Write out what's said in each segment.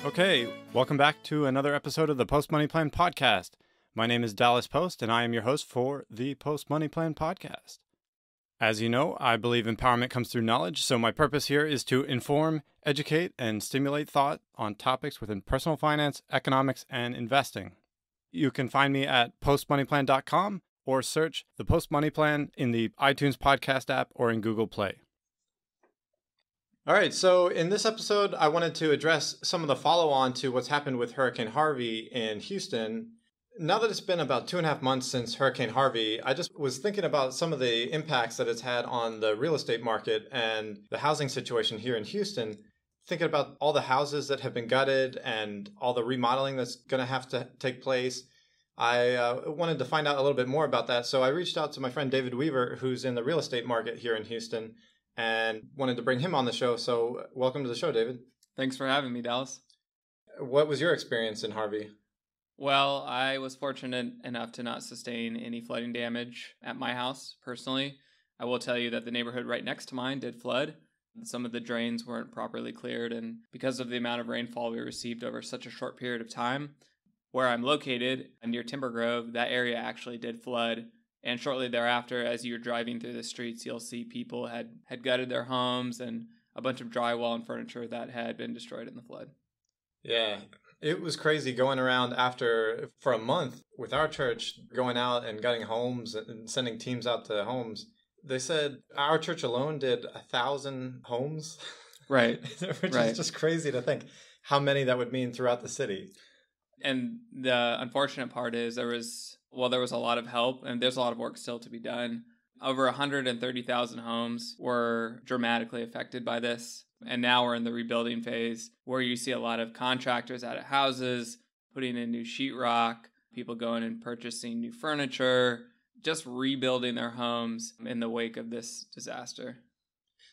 Okay, welcome back to another episode of the Post Money Plan podcast. My name is Dallas Post, and I am your host for the Post Money Plan podcast. As you know, I believe empowerment comes through knowledge, so my purpose here is to inform, educate, and stimulate thought on topics within personal finance, economics, and investing. You can find me at postmoneyplan.com or search the Post Money Plan in the iTunes podcast app or in Google Play. All right, so in this episode, I wanted to address some of the follow-on to what's happened with Hurricane Harvey in Houston. Now that it's been about 2.5 months since Hurricane Harvey, I just was thinking about some of the impacts that it's had on the real estate market and the housing situation here in Houston, thinking about all the houses that have been gutted and all the remodeling that's going to have to take place. I wanted to find out a little bit more about that, so I reached out to my friend David Weaver, who's in the real estate market here in Houston, and wanted to bring him on the show. So welcome to the show, David. Thanks for having me, Dallas. What was your experience in Harvey? Well, I was fortunate enough to not sustain any flooding damage at my house, personally. I will tell you that the neighborhood right next to mine did flood. Some of the drains weren't properly cleared, and because of the amount of rainfall we received over such a short period of time, where I'm located, near Timber Grove, that area actually did flood. And shortly thereafter, as you're driving through the streets, you'll see people had gutted their homes and a bunch of drywall and furniture that had been destroyed in the flood. Yeah, it was crazy going around for a month with our church, going out and gutting homes and sending teams out to homes. They said our church alone did 1,000 homes. Right. Which is just crazy to think how many that would mean throughout the city. And the unfortunate part is there was a lot of help, and there's a lot of work still to be done. Over 130,000 homes were dramatically affected by this. And now we're in the rebuilding phase where you see a lot of contractors out of houses, putting in new sheetrock, people going and purchasing new furniture, just rebuilding their homes in the wake of this disaster.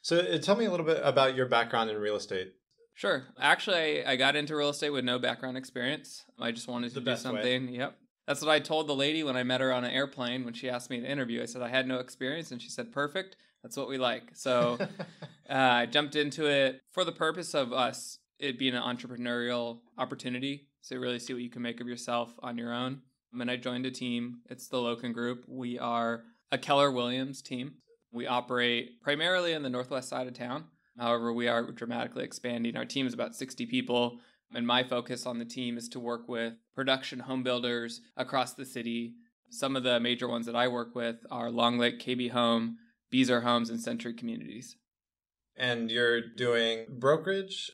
So tell me a little bit about your background in real estate. Sure. Actually, I got into real estate with no background experience. I just wanted to do something. Yep. That's what I told the lady when I met her on an airplane when she asked me to interview. I said I had no experience, and she said, perfect. That's what we like. So I jumped into it for the purpose of it being an entrepreneurial opportunity. So you really see what you can make of yourself on your own. And I joined a team. It's the Loken Group. We are a Keller Williams team. We operate primarily in the northwest side of town. However, we are dramatically expanding. Our team is about 60 people. And my focus on the team is to work with production home builders across the city. Some of the major ones that I work with are Long Lake, KB Home, Beezer Homes, and Century Communities. And you're doing brokerage?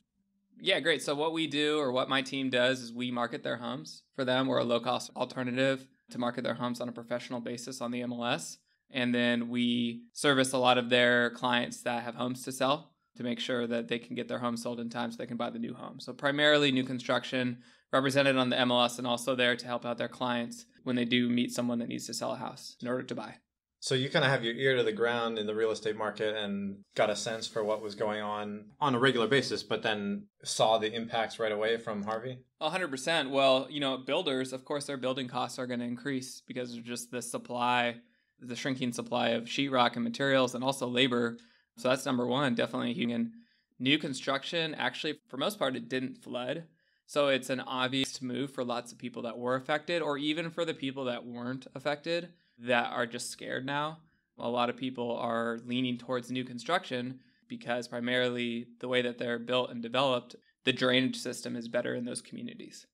Yeah, great. So what we do, or what my team does, is we market their homes for them. We're a low-cost alternative to market their homes on a professional basis on the MLS. And then we service a lot of their clients that have homes to sell to make sure that they can get their home sold in time so they can buy the new home. So primarily new construction, represented on the MLS, and also there to help out their clients when they do meet someone that needs to sell a house in order to buy. So you kind of have your ear to the ground in the real estate market and got a sense for what was going on a regular basis, but then saw the impacts right away from Harvey? 100%. Well, builders, of course, their building costs are going to increase because of just the shrinking supply of sheetrock and materials and also labor. So that's number one, definitely. In new construction, actually, for most part, it didn't flood. So it's an obvious move for lots of people that were affected, or even for the people that weren't affected that are just scared now. A lot of people are leaning towards new construction because primarily the way that they're built and developed, the drainage system is better in those communities.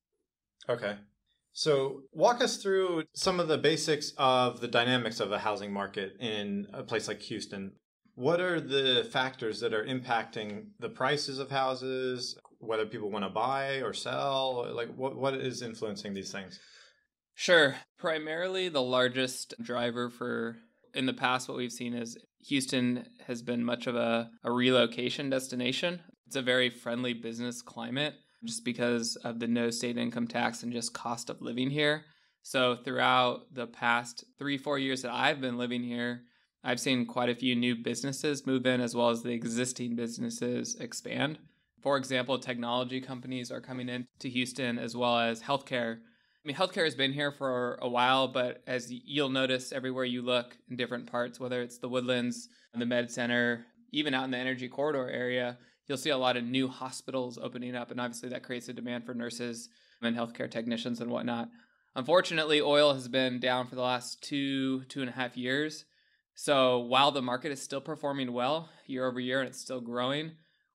Okay. So walk us through some of the basics of the dynamics of the housing market in a place like Houston. What are the factors that are impacting the prices of houses, whether people want to buy or sell? Like what is influencing these things? Sure. Primarily the largest driver in the past, what we've seen is Houston has been much of a relocation destination. It's a very friendly business climate just because of the no state income tax and just cost of living here. So throughout the past 3-4 years that I've been living here, I've seen quite a few new businesses move in as well as the existing businesses expand. For example, technology companies are coming into Houston as well as healthcare. Healthcare has been here for a while, but as you'll notice everywhere you look in different parts, whether it's the Woodlands, the Med Center, even out in the Energy Corridor area, you'll see a lot of new hospitals opening up. And obviously that creates a demand for nurses and healthcare technicians and whatnot. Unfortunately, oil has been down for the last 2.5 years. So while the market is still performing well year over year and it's still growing,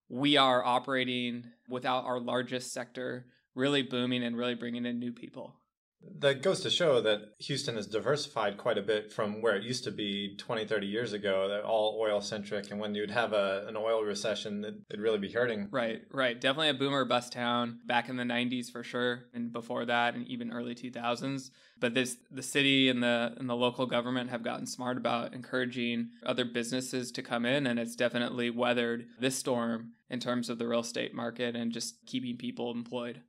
we are operating without our largest sector really booming and really bringing in new people. That goes to show that Houston has diversified quite a bit from where it used to be 20, 30 years ago, that all oil-centric. And when you'd have an oil recession, it'd really be hurting. Right. Definitely a boomer bust town back in the 90s for sure, and before that, and even early 2000s. But the city and the local government have gotten smart about encouraging other businesses to come in, and it's definitely weathered this storm in terms of the real estate market and just keeping people employed.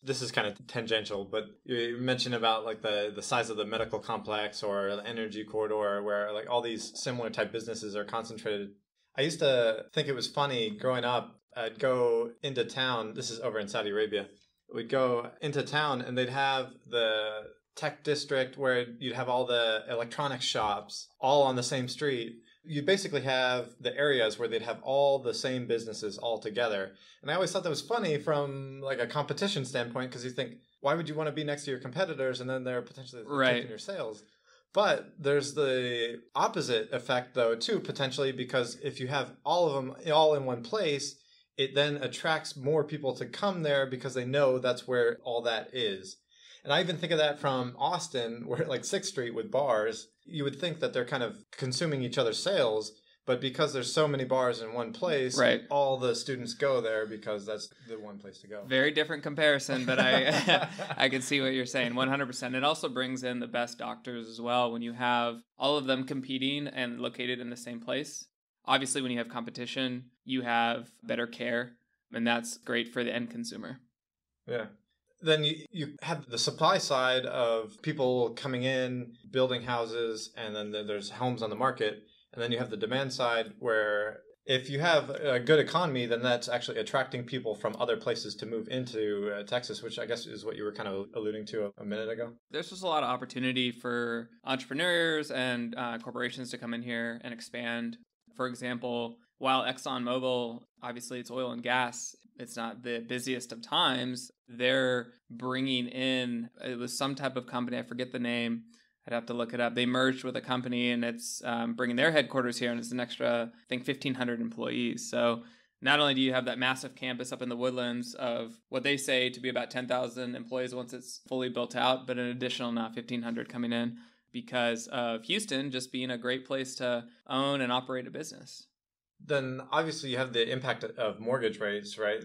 This is kind of tangential, but you mentioned about like the size of the medical complex or the energy corridor where like all these similar type businesses are concentrated. I used to think it was funny growing up. I'd go into town. This is over in Saudi Arabia. We'd go into town and they'd have the tech district where you'd have all the electronics shops all on the same street. You'd basically have the areas where they'd have all the same businesses all together. And I always thought that was funny from like a competition standpoint, because you think, why would you want to be next to your competitors and then they're potentially taking your sales? But there's the opposite effect though too, potentially, because if you have all of them all in one place, it then attracts more people to come there because they know that's where all that is. And I even think of that from Austin, where like 6th Street with bars, you would think that they're kind of consuming each other's sales, but because there's so many bars in one place, right, all the students go there because that's the one place to go. Very different comparison, but I can see what you're saying, 100%. It also brings in the best doctors as well when you have all of them competing and located in the same place. Obviously, when you have competition, you have better care, and that's great for the end consumer. Yeah. Then you have the supply side of people coming in, building houses, and then there's homes on the market. And then you have the demand side where if you have a good economy, then that's actually attracting people from other places to move into Texas, which I guess is what you were kind of alluding to a minute ago. There's just a lot of opportunity for entrepreneurs and corporations to come in here and expand. For example, while ExxonMobil, obviously it's oil and gas, it's not the busiest of times, they're bringing in, it was some type of company, I forget the name, I'd have to look it up. They merged with a company and it's bringing their headquarters here, and it's an extra, I think, 1,500 employees. So not only do you have that massive campus up in the Woodlands of what they say to be about 10,000 employees once it's fully built out, but an additional now 1,500 coming in because of Houston just being a great place to own and operate a business. Then obviously you have the impact of mortgage rates, right?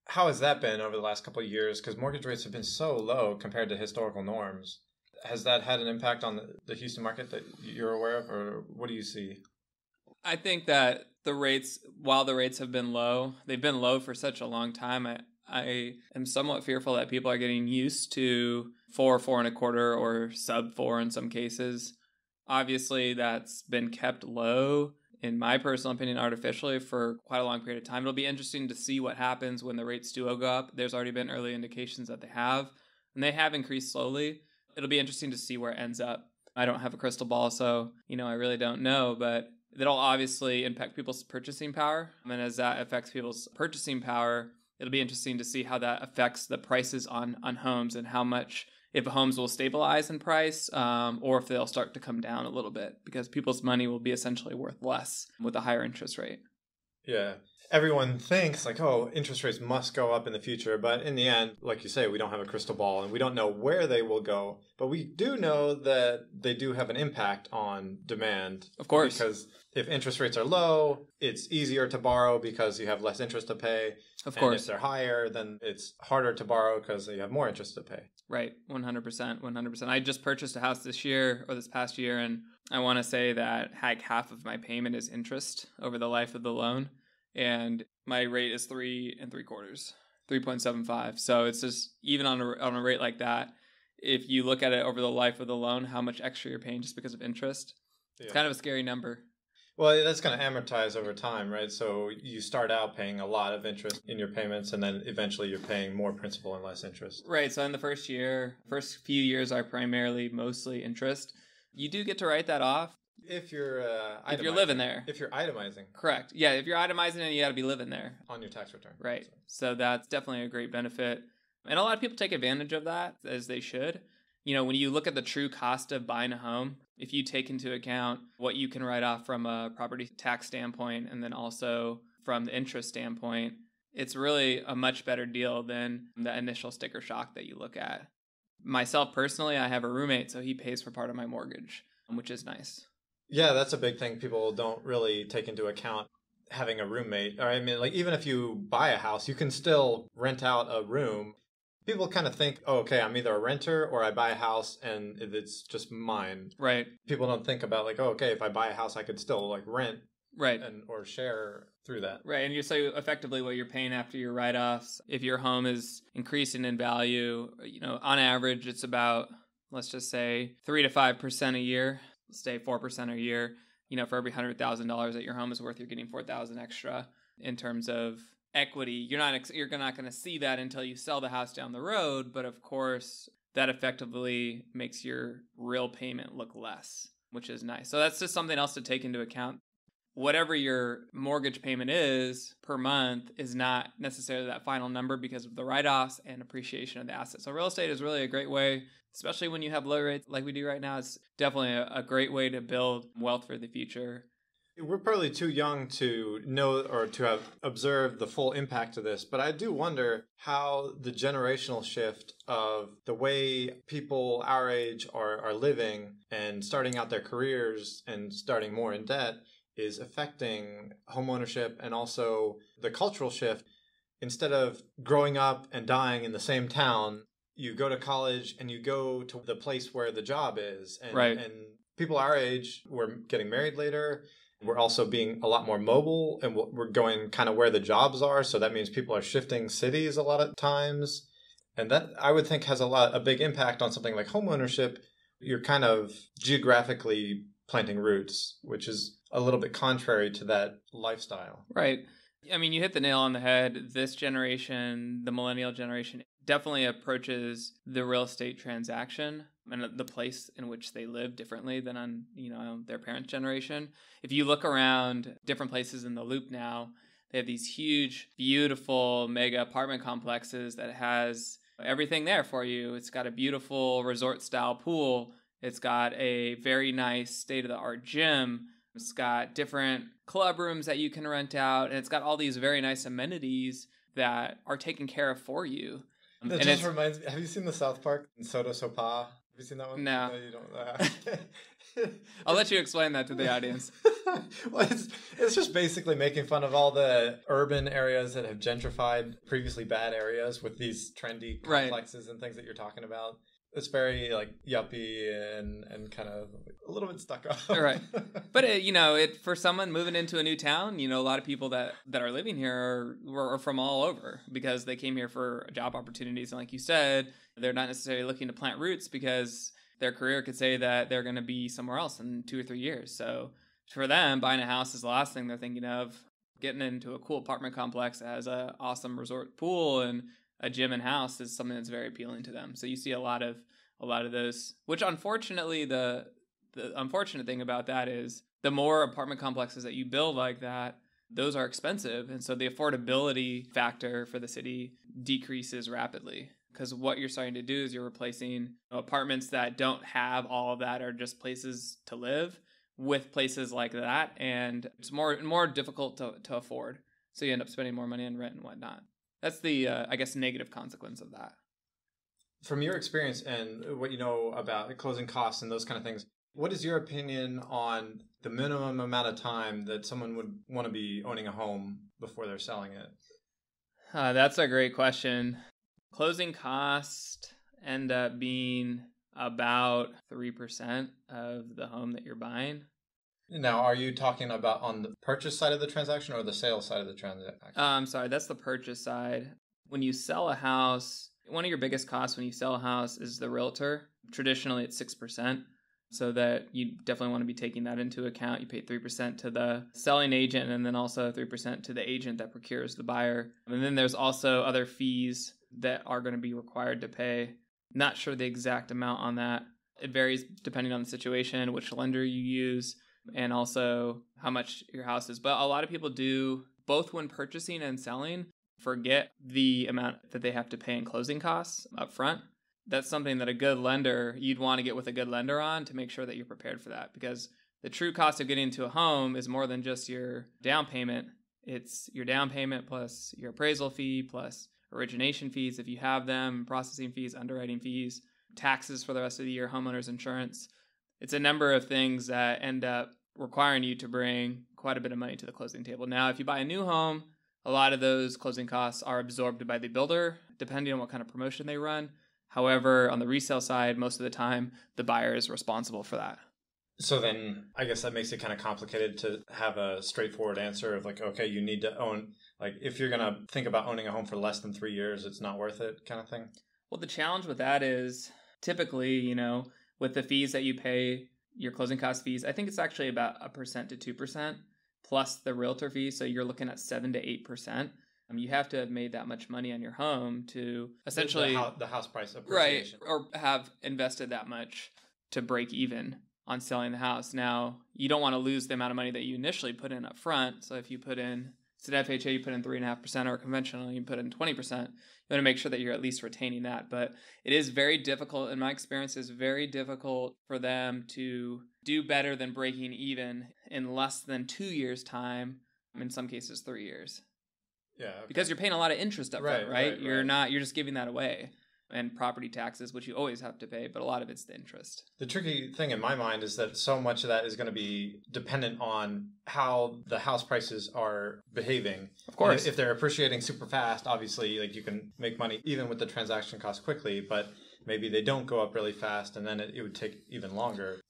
How has that been over the last couple of years? Because mortgage rates have been so low compared to historical norms. Has that had an impact on the Houston market that you're aware of, or what do you see? I think that the rates, while the rates have been low, they've been low for such a long time. I am somewhat fearful that people are getting used to 4.25, or sub 4 in some cases. Obviously, that's been kept low, in my personal opinion, artificially for quite a long period of time. It'll be interesting to see what happens when the rates do go up. There's already been early indications that they have, and they have increased slowly. It'll be interesting to see where it ends up. I don't have a crystal ball, so, I really don't know, but that'll obviously impact people's purchasing power. And as that affects people's purchasing power, it'll be interesting to see how that affects the prices on homes and how much, if homes will stabilize in price or if they'll start to come down a little bit because people's money will be essentially worth less with a higher interest rate. Yeah. Everyone thinks like, oh, interest rates must go up in the future. But in the end, like you say, we don't have a crystal ball and we don't know where they will go. But we do know that they do have an impact on demand. Of course. Because if interest rates are low, it's easier to borrow because you have less interest to pay. Of course. And if they're higher, then it's harder to borrow because you have more interest to pay. Right. 100%. I just purchased a house this past year, and I want to say that like half of my payment is interest over the life of the loan. And my rate is 3.75. So it's just, even on a rate like that, if you look at it over the life of the loan, how much extra you're paying just because of interest, It's kind of a scary number. Well, that's going to amortize over time, right? So you start out paying a lot of interest in your payments, and then eventually you're paying more principal and less interest. Right. So in the first few years are mostly interest. You do get to write that off. If you're if you're living there. If you're itemizing. Correct. Yeah, if you're itemizing it, you got to be living there. On your tax return. Right. So that's definitely a great benefit. And a lot of people take advantage of that, as they should. You know, when you look at the true cost of buying a home, if you take into account what you can write off from a property tax standpoint and then also from the interest standpoint, it's really a much better deal than the initial sticker shock that you look at. Myself personally, I have a roommate, so he pays for part of my mortgage, which is nice. Yeah, that's a big thing people don't really take into account, having a roommate. Or I mean, like, even if you buy a house, you can still rent out a room. People kind of think, oh, okay, I'm either a renter or I buy a house and it's just mine. Right. People don't think about, like, oh, okay, if I buy a house, I could still, like, rent. Right. Or share through that. Right. And so effectively what you're paying after your write-offs, if your home is increasing in value, you know, on average, it's about, let's just say 3 to 5% a year. Let's say 4% a year. You know, for every $100,000 that your home is worth, you're getting $4,000 extra in terms of equity. You're not going to see that until you sell the house down the road, but of course that effectively makes your real payment look less, which is nice. So that's just something else to take into account. Whatever your mortgage payment is per month is not necessarily that final number because of the write-offs and appreciation of the asset. So real estate is really a great way, especially when you have low rates like we do right now. It's definitely a great way to build wealth for the future. We're probably too young to know or to have observed the full impact of this, but I do wonder how the generational shift of the way people our age are living and starting out their careers and starting more in debt is affecting homeownership, and also the cultural shift. Instead of growing up and dying in the same town, you go to college and you go to the place where the job is. And, right. And people our age, we're getting married later. We're also being a lot more mobile, and we're going kind of where the jobs are. So that means people are shifting cities a lot of times. And that, I would think, has a big impact on something like homeownership. You're kind of geographically planting roots, which is a little bit contrary to that lifestyle. Right. I mean, you hit the nail on the head. This generation, the Millennial Generation, definitely approaches the real estate transaction and the place in which they live differently than on, you know, their parents' generation. If you look around different places in the Loop now, they have these huge, beautiful mega apartment complexes that has everything there for you. It's got a beautiful resort-style pool. It's got a very nice state-of-the-art gym. It's got different club rooms that you can rent out. And it's got all these very nice amenities that are taken care of for you. That and just reminds me, have you seen the South Park in Soto? Have you seen that one? No. No, you don't. I'll let you explain that to the audience. Well, it's just basically making fun of all the urban areas that have gentrified previously bad areas with these trendy complexes and things that you're talking about. It's very like yuppie and kind of a little bit stuck up. Right. But for someone moving into a new town, you know, a lot of people that are living here are from all over because they came here for job opportunities. And like you said, they're not necessarily looking to plant roots because their career could say that they're going to be somewhere else in 2 or 3 years. So for them, buying a house is the last thing they're thinking of. Getting into a cool apartment complex that has an awesome resort pool and a gym and house is something that's very appealing to them. So you see a lot of those, which unfortunately the unfortunate thing about that is the more apartment complexes that you build like that, those are expensive. And so the affordability factor for the city decreases rapidly because what you're starting to do is you're replacing apartments that don't have all of that or just places to live with places like that. And it's more difficult to afford. So you end up spending more money on rent and whatnot. That's the, I guess, negative consequence of that. From your experience and what you know about closing costs and those kind of things, what is your opinion on the minimum amount of time that someone would want to be owning a home before they're selling it? That's a great question. Closing costs end up being about 3% of the home that you're buying. Now, are you talking about on the purchase side of the transaction or the sales side of the transaction? I'm sorry, that's the purchase side. When you sell a house, one of your biggest costs when you sell a house is the realtor. Traditionally, it's 6%. So that you definitely want to be taking that into account. You pay 3% to the selling agent and then also 3% to the agent that procures the buyer. And then there's also other fees that are going to be required to pay. Not sure the exact amount on that. It varies depending on the situation, which lender you use. and also how much your house is. But a lot of people do, both when purchasing and selling, forget the amount that they have to pay in closing costs up front. That's something that a good lender, you'd want to get with a good lender on to make sure that you're prepared for that, because the true cost of getting into a home is more than just your down payment. It's your down payment plus your appraisal fee plus origination fees if you have them, processing fees, underwriting fees, taxes for the rest of the year, homeowners insurance. It's a number of things that end up requiring you to bring quite a bit of money to the closing table. Now, if you buy a new home, a lot of those closing costs are absorbed by the builder, depending on what kind of promotion they run. However, on the resale side, most of the time, the buyer is responsible for that. So then I guess that makes it kind of complicated to have a straightforward answer of like, okay, you need to own, like if you're going to think about owning a home for less than 3 years, it's not worth it kind of thing. Well, the challenge with that is typically, with the fees that you pay, your closing cost fees, I think it's actually about 1% to 2% plus the realtor fee. So you're looking at 7 to 8%. You have to have made that much money on your home to essentially the house price appreciation, right, or have invested that much to break even on selling the house. Now, you don't want to lose the amount of money that you initially put in up front. So if you put in, instead of FHA, you put in 3.5%, or conventional, you put in 20%, you want to make sure that you're at least retaining that. But it is very difficult, in my experience, it's very difficult for them to do better than breaking even in less than 2 years' time, in some cases 3 years. Yeah. Okay. Because you're paying a lot of interest up front, right? You're just giving that away. And property taxes, which you always have to pay, but a lot of it's the interest. The tricky thing in my mind is that so much of that is going to be dependent on how the house prices are behaving. Of course. If they're appreciating super fast, obviously, like you can make money even with the transaction cost quickly, but maybe they don't go up really fast and then it would take even longer.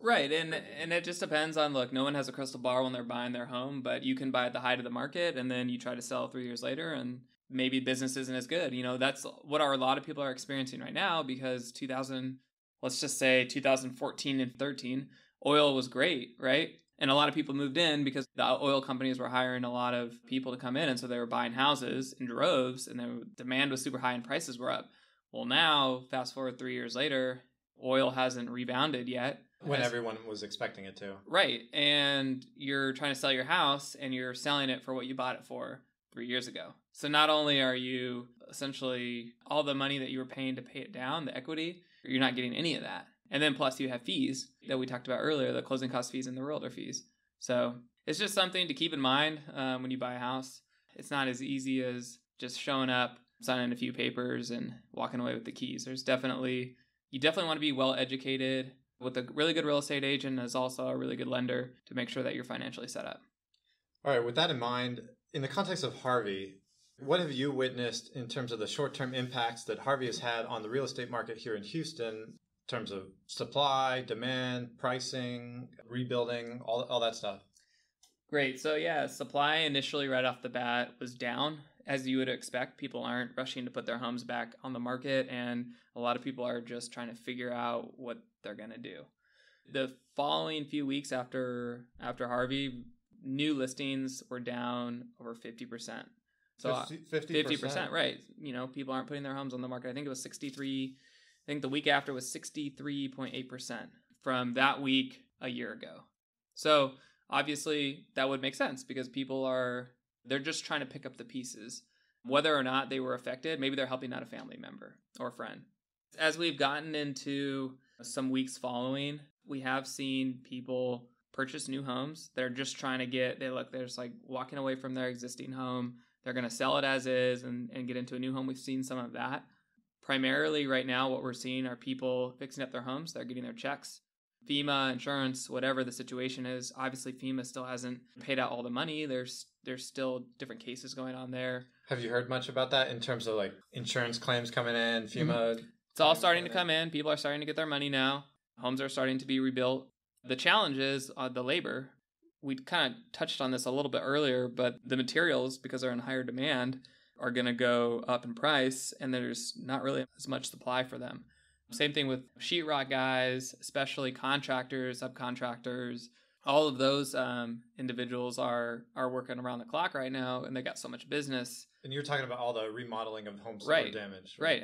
Right, and it just depends on, look, no one has a crystal ball when they're buying their home, but you can buy at the height of the market and then you try to sell 3 years later and maybe business isn't as good. That's what a lot of people are experiencing right now, because 2014 and 13, oil was great, right? And a lot of people moved in because the oil companies were hiring a lot of people to come in. And so they were buying houses in droves, and the demand was super high and prices were up. Well, now, fast forward 3 years later, oil hasn't rebounded yet. When everyone was expecting it to. Right. And you're trying to sell your house and you're selling it for what you bought it for 3 years ago. So not only are you essentially all the money that you were paying to pay it down, the equity, you're not getting any of that. And then plus you have fees that we talked about earlier, the closing cost fees and the realtor fees. So it's just something to keep in mind when you buy a house. It's not as easy as just showing up, signing a few papers and walking away with the keys. You definitely want to be well educated with a really good real estate agent as also a really good lender to make sure that you're financially set up. All right, with that in mind, in the context of Harvey, what have you witnessed in terms of the short-term impacts that Harvey has had on the real estate market here in Houston in terms of supply, demand, pricing, rebuilding, all that stuff? Great. So yeah, supply initially right off the bat was down. As you would expect, people aren't rushing to put their homes back on the market, and a lot of people are just trying to figure out what they're going to do. The following few weeks after Harvey, new listings were down over 50%. So 50%, right. People aren't putting their homes on the market. I think it was 63. I think the week after was 63.8% from that week a year ago. So obviously that would make sense because they're just trying to pick up the pieces. Whether or not they were affected, maybe they're helping out a family member or a friend. As we've gotten into some weeks following, we have seen people purchase new homes. They're just trying to they're just like walking away from their existing home. They're going to sell it as is and get into a new home. We've seen some of that. Primarily right now, what we're seeing are people fixing up their homes. They're getting their checks. FEMA, insurance, whatever the situation is. Obviously, FEMA still hasn't paid out all the money. There's still different cases going on there. Have you heard much about that in terms of like insurance claims coming in, FEMA? It's all starting to come in. People are starting to get their money now. Homes are starting to be rebuilt. The challenge is the labor. We kind of touched on this a little bit earlier, but the materials, because they're in higher demand, are going to go up in price, and there's not really as much supply for them. Same thing with sheetrock guys, especially contractors, subcontractors. All of those individuals are working around the clock right now, and they got so much business. And you're talking about all the remodeling of homes that were damaged, right?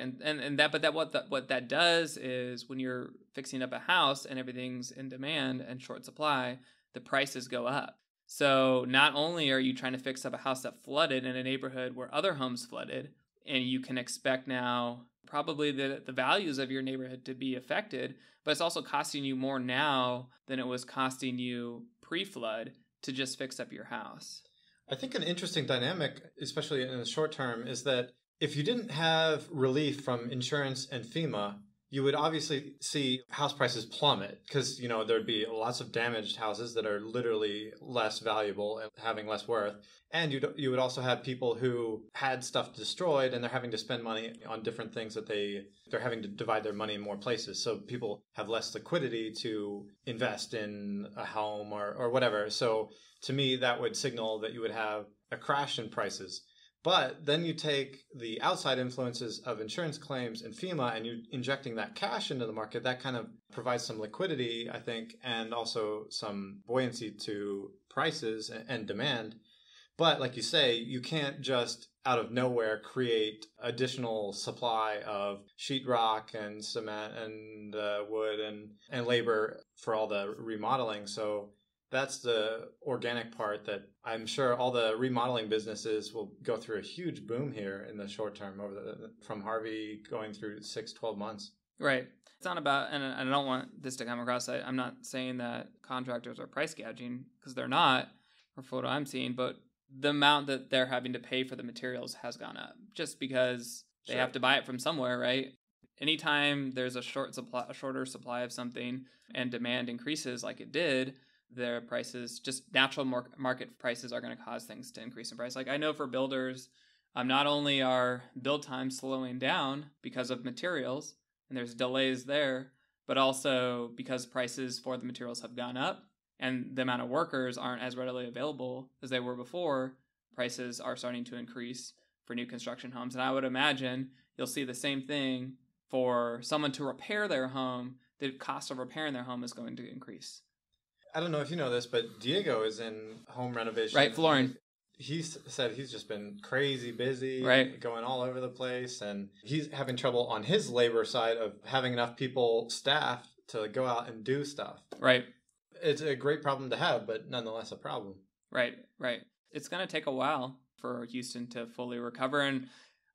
What that does is when you're fixing up a house and everything's in demand and short supply, the prices go up. So not only are you trying to fix up a house that flooded in a neighborhood where other homes flooded, and you can expect now probably the values of your neighborhood to be affected, but it's also costing you more now than it was costing you pre-flood to just fix up your house. I think an interesting dynamic, especially in the short term, is that if you didn't have relief from insurance and FEMA, you would obviously see house prices plummet because, there'd be lots of damaged houses that are literally less valuable and having less worth. And you would also have people who had stuff destroyed and they're having to spend money on different things that they're having to divide their money in more places. So people have less liquidity to invest in a home or whatever. So to me, that would signal that you would have a crash in prices. But then you take the outside influences of insurance claims and FEMA and you're injecting that cash into the market. That kind of provides some liquidity, I think, and also some buoyancy to prices and demand. But like you say, you can't just out of nowhere create additional supply of sheetrock and cement and wood and labor for all the remodeling. So that's the organic part that I'm sure all the remodeling businesses will go through a huge boom here in the short term from Harvey going through 6-12 months. Right. It's not about, and I don't want this to come across, I'm not saying that contractors are price gouging because they're not, or for what I'm seeing, but the amount that they're having to pay for the materials has gone up just because they have to buy it from somewhere, right? Anytime there's a shorter supply of something and demand increases like it did, their prices, just natural market prices are going to cause things to increase in price. Like I know for builders, not only are build times slowing down because of materials and there's delays there, but also because prices for the materials have gone up and the amount of workers aren't as readily available as they were before, prices are starting to increase for new construction homes. And I would imagine you'll see the same thing for someone to repair their home. The cost of repairing their home is going to increase. I don't know if you know this, but Diego is in home renovation. Right, flooring. He said he's just been crazy busy, right, going all over the place, and he's having trouble on his labor side of having enough people staffed to go out and do stuff. Right. It's a great problem to have, but nonetheless a problem. Right. It's going to take a while for Houston to fully recover, and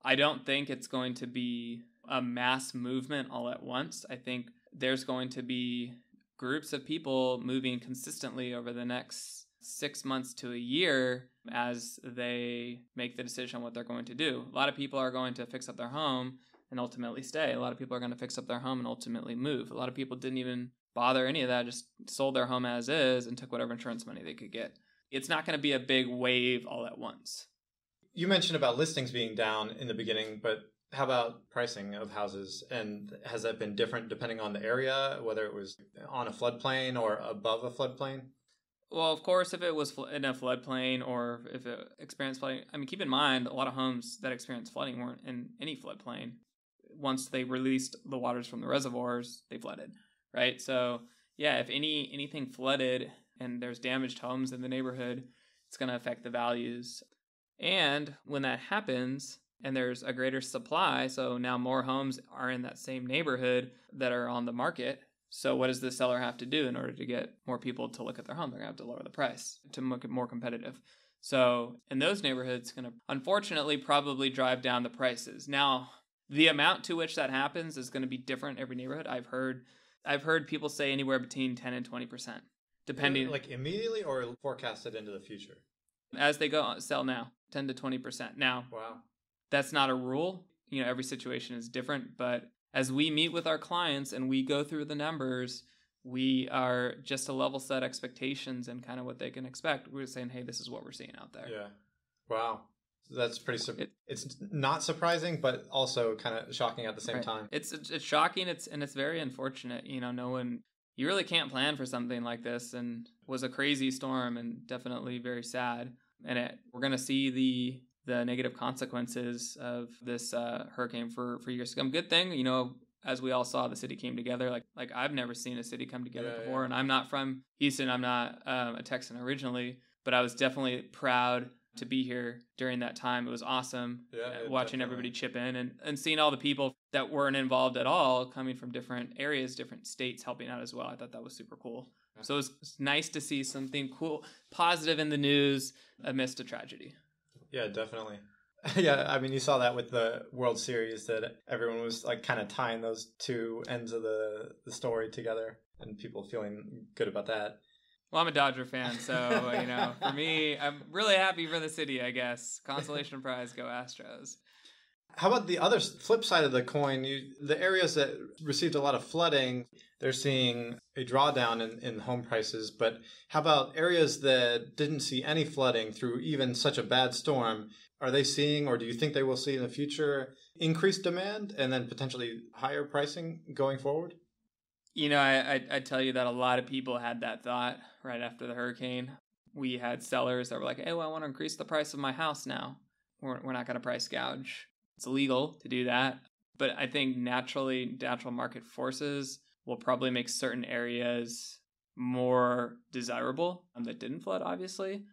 I don't think it's going to be a mass movement all at once. I think there's going to be groups of people moving consistently over the next 6 months to a year as they make the decision on what they're going to do. A lot of people are going to fix up their home and ultimately stay. A lot of people are going to fix up their home and ultimately move. A lot of people didn't even bother any of that, just sold their home as is and took whatever insurance money they could get. It's not going to be a big wave all at once. You mentioned about listings being down in the beginning, but how about pricing of houses? And has that been different depending on the area, whether it was on a floodplain or above a floodplain? Well, of course, if it was in a floodplain or if it experienced flooding, keep in mind, a lot of homes that experienced flooding weren't in any floodplain. Once they released the waters from the reservoirs, they flooded, right? So, yeah, if anything flooded and there's damaged homes in the neighborhood, it's going to affect the values. And when that happens, and there's a greater supply, so now more homes are in that same neighborhood that are on the market. So what does the seller have to do in order to get more people to look at their home? They're going to have to lower the price to make it more competitive. So in those neighborhoods, it's going to unfortunately probably drive down the prices. Now, the amount to which that happens is going to be different every neighborhood. I've heard people say anywhere between 10 and 20%, depending. Like immediately or forecasted into the future? As they go sell now, 10 to 20%. Now, wow. That's not a rule. Every situation is different, but as we meet with our clients and we go through the numbers, we are just to level set expectations and kind of what they can expect. We're saying, hey, this is what we're seeing out there. Yeah. Wow. That's pretty, it's not surprising, but also kind of shocking at the same time. It's shocking. It's very unfortunate. No one, you really can't plan for something like this, and it was a crazy storm and definitely very sad. And we're going to see the negative consequences of this hurricane for years to come. Good thing, as we all saw, the city came together. Like I've never seen a city come together before. And I'm not from Houston. I'm not a Texan originally, but I was definitely proud to be here during that time. It was awesome watching definitely. everybody chip in and seeing all the people that weren't involved at all coming from different areas, different states helping out as well. I thought that was super cool. Yeah. So it was nice to see something cool, positive in the news amidst a tragedy. Yeah, definitely. Yeah, I mean, you saw that with the World Series, that everyone was like kind of tying those two ends of the story together and people feeling good about that. Well, I'm a Dodger fan, so, for me, I'm really happy for the city, I guess. Consolation prize, go Astros. How about the other flip side of the coin? The areas that received a lot of flooding, they're seeing a drawdown in home prices. But how about areas that didn't see any flooding through even such a bad storm? Are they seeing, or do you think they will see in the future, increased demand and then potentially higher pricing going forward? I tell you that a lot of people had that thought right after the hurricane. We had sellers that were like, hey, well, I want to increase the price of my house now. We're not going to price gouge. It's illegal to do that. But I think natural market forces will probably make certain areas more desirable that didn't flood, obviously.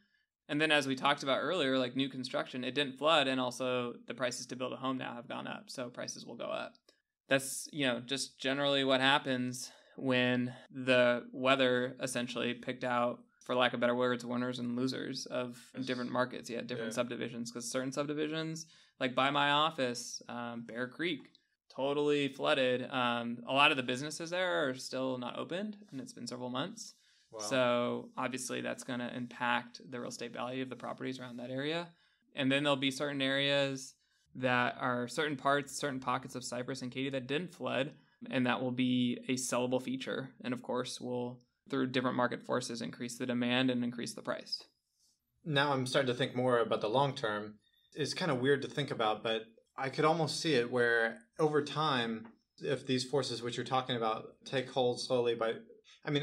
And then as we talked about earlier, like new construction, it didn't flood. And also the prices to build a home now have gone up. So prices will go up. That's, just generally what happens when the weather essentially picked out, for lack of better words, winners and losers of different markets. Different subdivisions, because certain subdivisions, like by my office, Bear Creek, totally flooded. A lot of the businesses there are still not opened, and it's been several months. Wow. So obviously that's going to impact the real estate value of the properties around that area. And then there'll be certain areas that are certain pockets of Cypress and Katy that didn't flood, and that will be a sellable feature. And of course, will, through different market forces, increase the demand and increase the price. Now I'm starting to think more about the long term. It's kind of weird to think about, but I could almost see it where over time, if these forces which you're talking about take hold slowly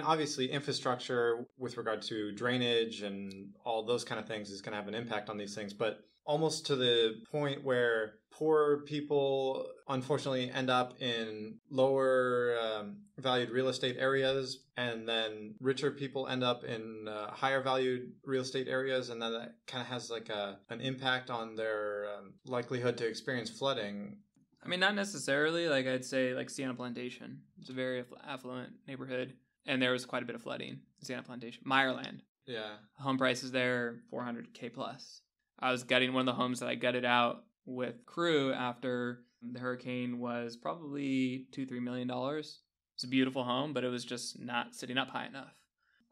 obviously infrastructure with regard to drainage and all those kind of things is going to have an impact on these things, but almost to the point where poor people unfortunately end up in lower valued real estate areas, and then richer people end up in higher valued real estate areas, and then that kind of has like an impact on their likelihood to experience flooding. I mean, not necessarily. Like I'd say like Sienna Plantation. It's a very affluent neighborhood, and there was quite a bit of flooding in Sienna Plantation. Meyerland. Yeah. Home prices there, $400K plus. I was gutting one of the homes that I gutted out with crew after the hurricane was probably $2-3 million. It's a beautiful home, but it was just not sitting up high enough.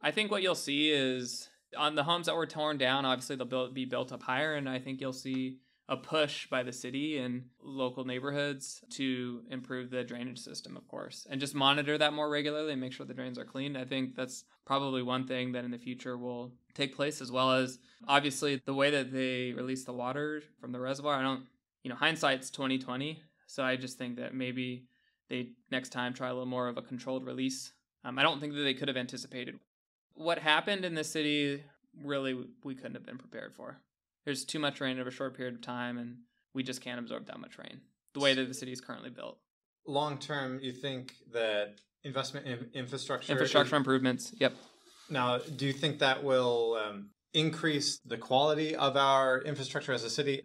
I think what you'll see is on the homes that were torn down, obviously they'll be built up higher, and I think you'll see a push by the city and local neighborhoods to improve the drainage system, of course, and just monitor that more regularly and make sure the drains are clean. I think that's probably one thing that in the future will take place, as well as obviously the way that they release the water from the reservoir. Hindsight's 2020. So I just think that maybe they next time try a little more of a controlled release. I don't think that they could have anticipated what happened in the city. Really, we couldn't have been prepared for. There's too much rain over a short period of time, and we just can't absorb that much rain the way that the city is currently built. Long term, you think that investment in infrastructure improvements, yep. Now, do you think that will increase the quality of our infrastructure as a city?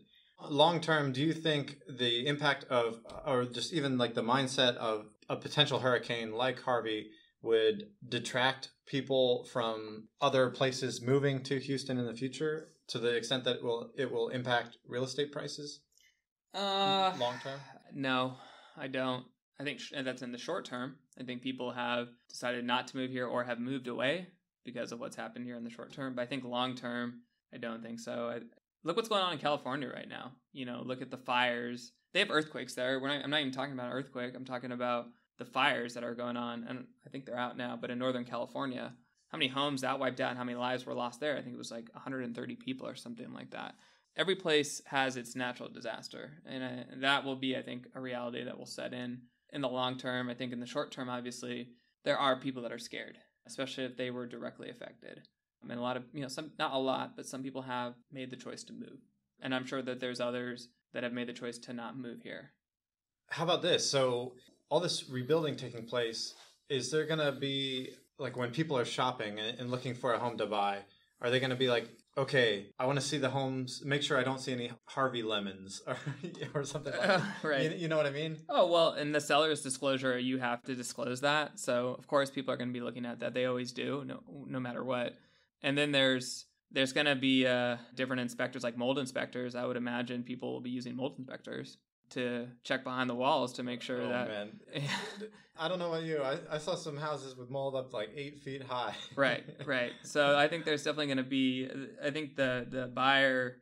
Long term, do you think the impact of, or just even like the mindset of a potential hurricane like Harvey would detract people from other places moving to Houston in the future, to the extent that it will impact real estate prices long term? No, I don't. I think that's in the short term. I think people have decided not to move here or have moved away because of what's happened here in the short term. But I think long term, I don't think so. Look what's going on in California right now. Look at the fires. They have earthquakes there. I'm not even talking about an earthquake. I'm talking about the fires that are going on. And I think they're out now. But in Northern California, how many homes that wiped out and how many lives were lost there? I think it was like 130 people or something like that. Every place has its natural disaster. And that will be, I think, a reality that will set in the long term. I think in the short term, obviously, there are people that are scared, especially if they were directly affected. And a lot of, not a lot, but some people have made the choice to move. And I'm sure that there's others that have made the choice to not move here. How about this? So all this rebuilding taking place, is there going to be, like when people are shopping and looking for a home to buy, are they going to be like okay, I want to see the homes, make sure I don't see any Harvey lemons or something like that. Right. You know what I mean? Oh, well, in the seller's disclosure, you have to disclose that. So, of course, people are going to be looking at that. They always do, no matter what. And then there's going to be different inspectors, like mold inspectors. I would imagine people will be using mold inspectors to check behind the walls to make sure that... man. I don't know about you. I saw some houses with mold up to like 8 feet high. Right. So I think there's definitely going to be... I think the buyer,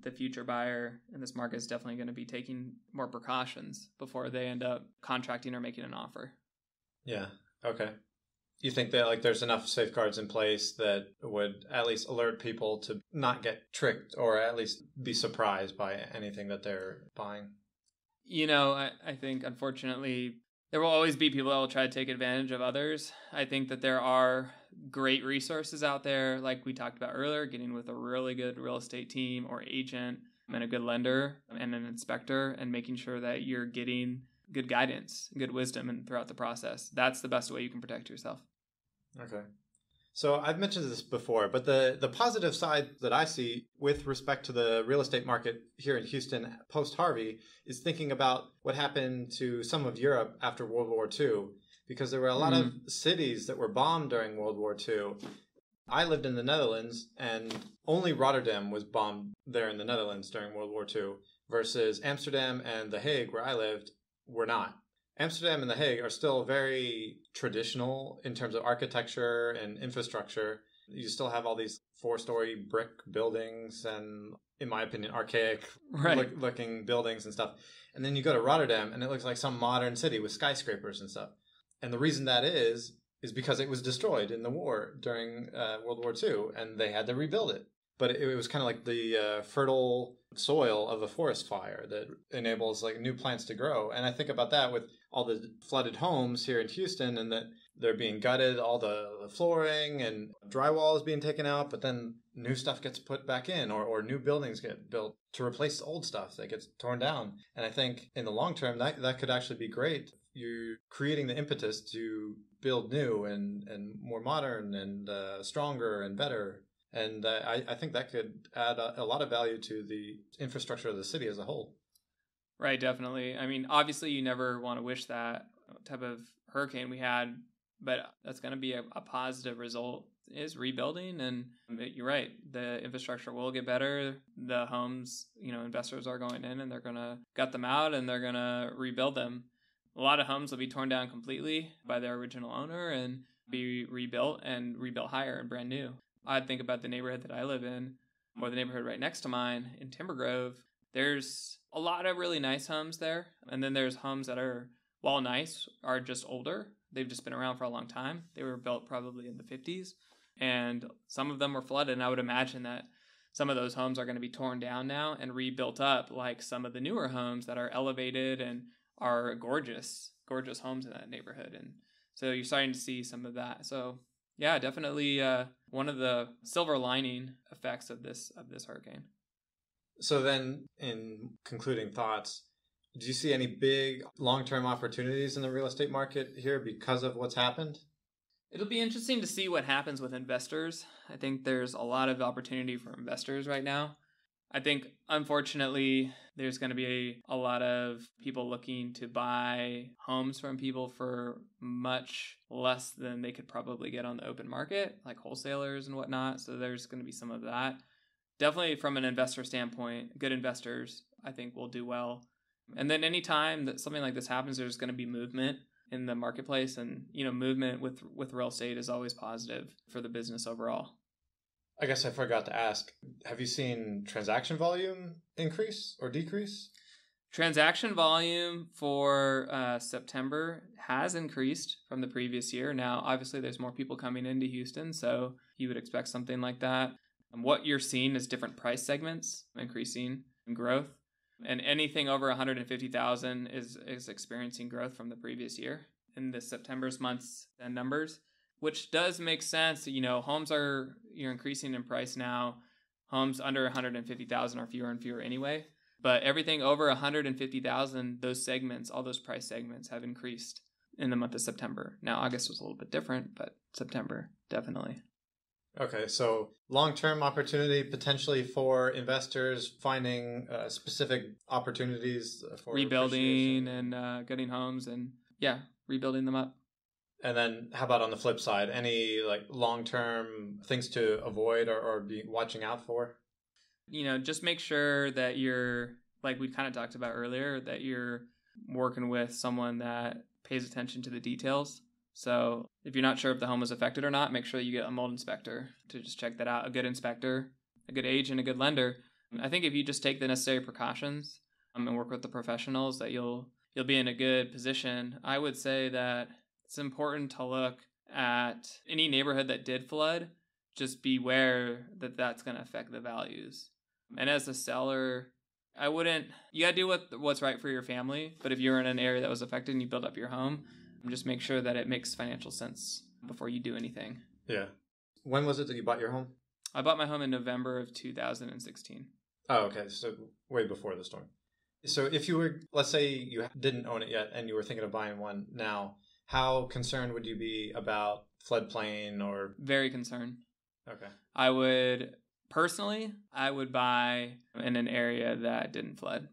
the future buyer in this market is definitely going to be taking more precautions before they end up contracting or making an offer. Yeah. Okay. You think that like there's enough safeguards in place that would at least alert people to not get tricked or at least be surprised by anything that they're buying? I think, unfortunately, there will always be people that will try to take advantage of others. I think that there are great resources out there, like we talked about earlier, getting with a really good real estate team or agent and a good lender and an inspector and making sure that you're getting good guidance, good wisdom and throughout the process. That's the best way you can protect yourself. Okay. So I've mentioned this before, but the positive side that I see with respect to the real estate market here in Houston post-Harvey is thinking about what happened to some of Europe after World War II, because there were a lot of cities that were bombed during World War II. I lived in the Netherlands, and only Rotterdam was bombed there in the Netherlands during World War II, versus Amsterdam and The Hague, where I lived, were not. Amsterdam and The Hague are still very traditional in terms of architecture and infrastructure. You still have all these 4-story brick buildings and, in my opinion, archaic looking buildings and stuff. And then you go to Rotterdam and it looks like some modern city with skyscrapers and stuff. And the reason that is because it was destroyed in the war during World War II and they had to rebuild it. But it was kind of like the fertile soil of a forest fire that enables like new plants to grow. And I think about that with all the flooded homes here in Houston and that they're being gutted, all the flooring and drywall is being taken out, but then new stuff gets put back in or new buildings get built to replace old stuff that gets torn down. And I think in the long term, that could actually be great. You're creating the impetus to build new and more modern and stronger and better. And I think that could add a lot of value to the infrastructure of the city as a whole. Right, definitely. I mean, obviously, you never want to wish that type of hurricane we had, but that's going to be a positive result is rebuilding. And you're right, the infrastructure will get better. The homes, investors are going in and they're going to gut them out and they're going to rebuild them. A lot of homes will be torn down completely by their original owner and be rebuilt higher and brand new. I think about the neighborhood that I live in, or the neighborhood right next to mine in Timber Grove. There's a lot of really nice homes there. And then there's homes that are, while nice, are just older. They've just been around for a long time. They were built probably in the 50s. And some of them were flooded. And I would imagine that some of those homes are going to be torn down now and rebuilt up like some of the newer homes that are elevated and are gorgeous homes in that neighborhood. And so you're starting to see some of that. So yeah, definitely one of the silver lining effects of this hurricane. So then, in concluding thoughts, do you see any big long-term opportunities in the real estate market here because of what's happened? It'll be interesting to see what happens with investors. I think there's a lot of opportunity for investors right now. I think, unfortunately, there's going to be a lot of people looking to buy homes from people for much less than they could probably get on the open market, like wholesalers and whatnot. So there's going to be some of that. Definitely from an investor standpoint, good investors, I think, will do well. And then anytime that something like this happens, there's going to be movement in the marketplace. And, movement with real estate is always positive for the business overall. I guess I forgot to ask, have you seen transaction volume increase or decrease? Transaction volume for September has increased from the previous year. Now, obviously, there's more people coming into Houston, so you would expect something like that. And what you're seeing is different price segments increasing in growth. And anything over 150,000 is experiencing growth from the previous year in the September's months and numbers. Which does make sense. Homes you're increasing in price now. Homes under 150,000 are fewer and fewer anyway. But everything over 150,000, those segments, all those price segments have increased in the month of September. Now, August was a little bit different, but September, definitely. Okay, so long-term opportunity potentially for investors finding specific opportunities for rebuilding and getting homes and rebuilding them up. And then how about on the flip side? Any like long-term things to avoid or be watching out for? Just make sure that you're, like we kind of talked about earlier, that you're working with someone that pays attention to the details. So if you're not sure if the home was affected or not, make sure you get a mold inspector to just check that out. A good inspector, a good agent, a good lender. I think if you just take the necessary precautions and work with the professionals, that you'll be in a good position. I would say that it's important to look at any neighborhood that did flood. Just beware that that's going to affect the values. And as a seller, you got to do what's right for your family. But if you're in an area that was affected and you build up your home, just make sure that it makes financial sense before you do anything. Yeah. When was it that you bought your home? I bought my home in November of 2016. Oh, okay. So way before the storm. So if you were, let's say you didn't own it yet and you were thinking of buying one now, how concerned would you be about floodplain or? Very concerned. Okay. I would buy in an area that didn't flood.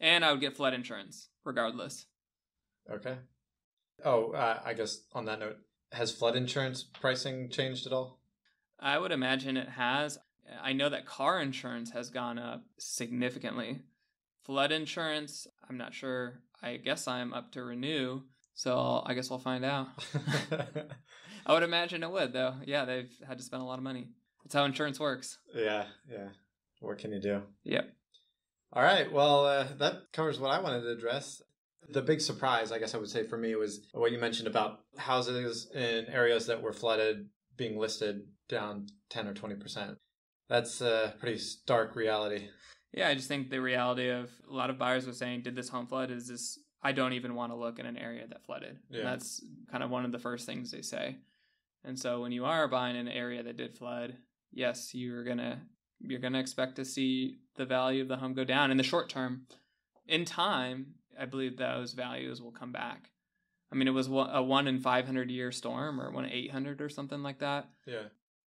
And I would get flood insurance regardless. Okay. Oh, I guess on that note, has flood insurance pricing changed at all? I would imagine it has. I know that car insurance has gone up significantly. Flood insurance, I'm not sure. I guess I'm up to renew, so I guess we'll find out. I would imagine it would, though. Yeah, they've had to spend a lot of money. That's how insurance works. Yeah. What can you do? Yep. All right. Well, that covers what I wanted to address. The big surprise, I guess I would say for me, was what you mentioned about houses in areas that were flooded being listed down 10 or 20%. That's a pretty stark reality. Yeah, I just think the reality of a lot of buyers were saying, did this home flood? I don't even want to look in an area that flooded. Yeah. And that's kind of one of the first things they say. And so when you are buying an area that did flood, yes, you're gonna expect to see the value of the home go down in the short term. In time, I believe those values will come back. I mean, it was a 1 in 500 year storm or 1 in 800 or something like that. Yeah.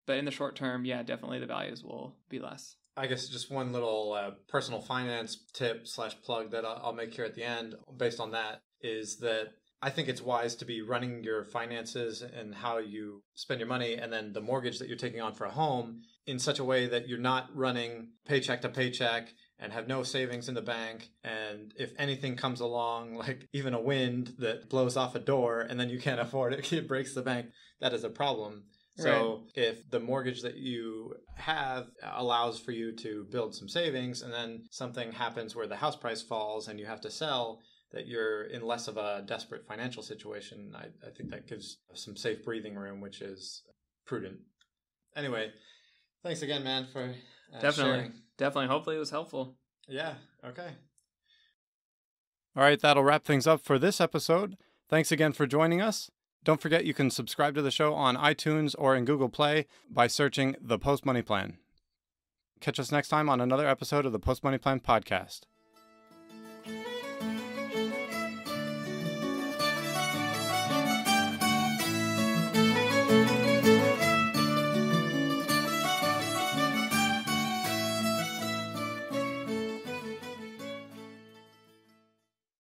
But in the short term, yeah, definitely the values will be less. I guess just one little personal finance tip / plug that I'll make here at the end based on that is that I think it's wise to be running your finances and how you spend your money and then the mortgage that you're taking on for a home in such a way that you're not running paycheck to paycheck and have no savings in the bank. And if anything comes along, like even a wind that blows off a door and then you can't afford it, it breaks the bank, that is a problem. So if the mortgage that you have allows for you to build some savings and then something happens where the house price falls and you have to sell, that you're in less of a desperate financial situation, I think that gives some safe breathing room, which is prudent. Anyway, thanks again, man, for sharing. Definitely. Hopefully it was helpful. Yeah. Okay. All right. That'll wrap things up for this episode. Thanks again for joining us. Don't forget you can subscribe to the show on iTunes or in Google Play by searching The Post Money Plan. Catch us next time on another episode of the Post Money Plan podcast.